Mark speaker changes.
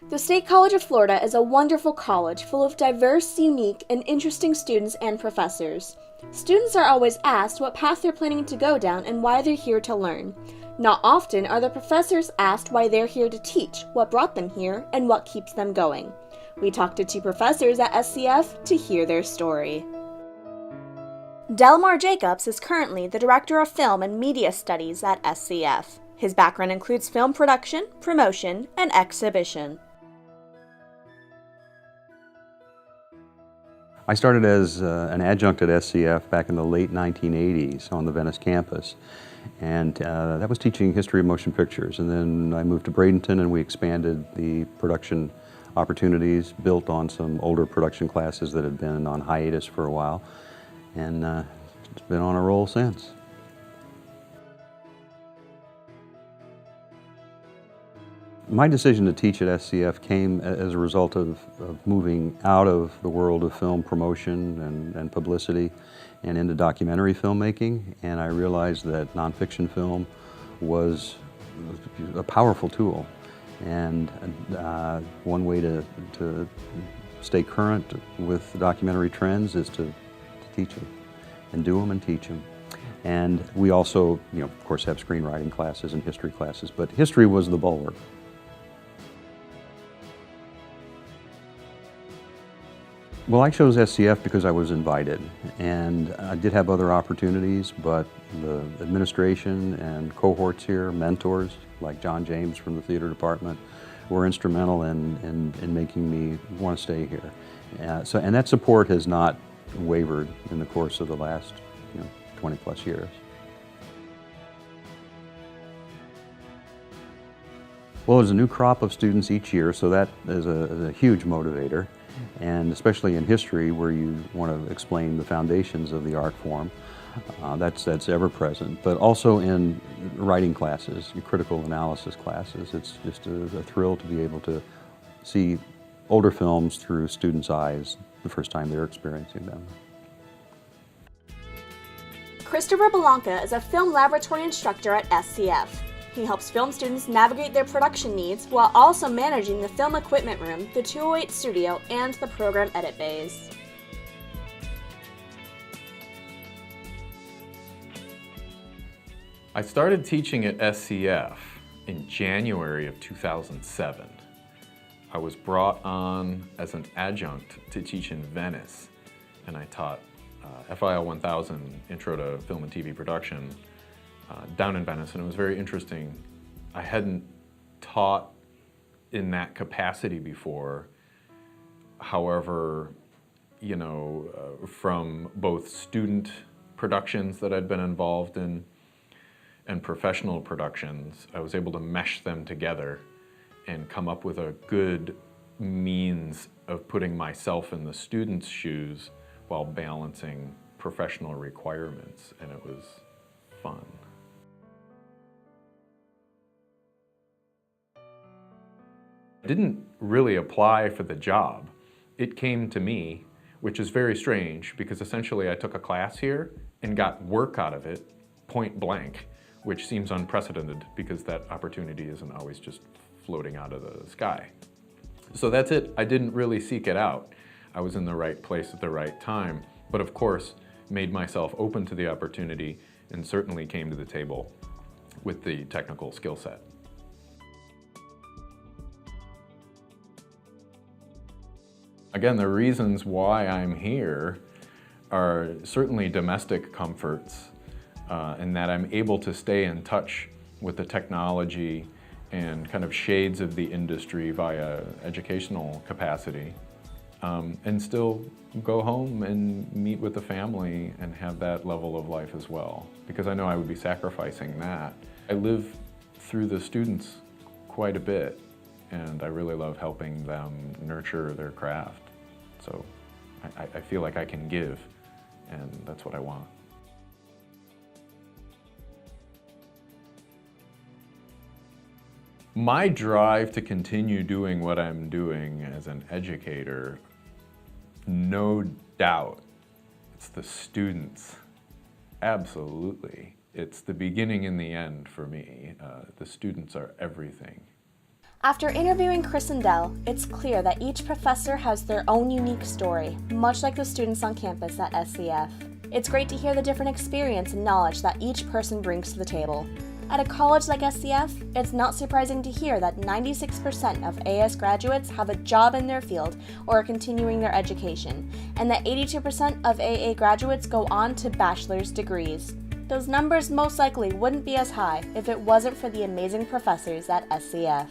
Speaker 1: The State College of Florida is a wonderful college full of diverse, unique, and interesting students and professors. Students are always asked what path they're planning to go down and why they're here to learn. Not often are the professors asked why they're here to teach, what brought them here, and what keeps them going. We talked to two professors at SCF to hear their story. Delmar Jacobs is currently the Director of Film and Media Studies at SCF. His background includes film production, promotion, and exhibition.
Speaker 2: I started as an adjunct at SCF back in the late 1980s on the Venice campus, and that was teaching history of motion pictures. And then I moved to Bradenton and we expanded the production opportunities, built on some older production classes that had been on hiatus for a while, and it's been on a roll since. My decision to teach at SCF came as a result of moving out of the world of film promotion and publicity and into documentary filmmaking, and I realized that nonfiction film was a powerful tool, and one way to stay current with documentary trends is to teach them and do them and teach them. And we also, of course, have screenwriting classes and history classes, but history was the bulwark. Well, I chose SCF because I was invited, and I did have other opportunities, but the administration and cohorts here, mentors like John James from the theater department, were instrumental in making me want to stay here. And that support has not wavered in the course of the last 20 plus years. Well, there's a new crop of students each year, so that is a huge motivator. And especially in history, where you want to explain the foundations of the art form, that's ever present. But also in writing classes, critical analysis classes, it's just a thrill to be able to see older films through students' eyes the first time they're experiencing them.
Speaker 1: Christopher Belanca is a film laboratory instructor at SCF. He helps film students navigate their production needs while also managing the film equipment room, the 208 studio, and the program edit bays.
Speaker 3: I started teaching at SCF in January of 2007. I was brought on as an adjunct to teach in Venice, and I taught FIL 1000, Intro to Film and TV Production, down in Venice, and it was very interesting. I hadn't taught in that capacity before. However, from both student productions that I'd been involved in and professional productions, I was able to mesh them together and come up with a good means of putting myself in the student's shoes while balancing professional requirements, and it was fun. I didn't really apply for the job. It came to me, which is very strange because essentially I took a class here and got work out of it, point blank, which seems unprecedented because that opportunity isn't always just floating out of the sky. So that's it. I didn't really seek it out. I was in the right place at the right time, but of course made myself open to the opportunity and certainly came to the table with the technical skill set. Again, the reasons why I'm here are certainly domestic comforts, in that I'm able to stay in touch with the technology and kind of shades of the industry via educational capacity, and still go home and meet with the family and have that level of life as well, because I know I would be sacrificing that. I live through the students quite a bit, and I really love helping them nurture their craft. So I feel like I can give, and that's what I want. My drive to continue doing what I'm doing as an educator, no doubt, it's the students. Absolutely. It's the beginning and the end for me. The students are everything.
Speaker 1: After interviewing Chris and Dell, it's clear that each professor has their own unique story, much like the students on campus at SCF. It's great to hear the different experience and knowledge that each person brings to the table. At a college like SCF, it's not surprising to hear that 96% of AS graduates have a job in their field or are continuing their education, and that 82% of AA graduates go on to bachelor's degrees. Those numbers most likely wouldn't be as high if it wasn't for the amazing professors at SCF.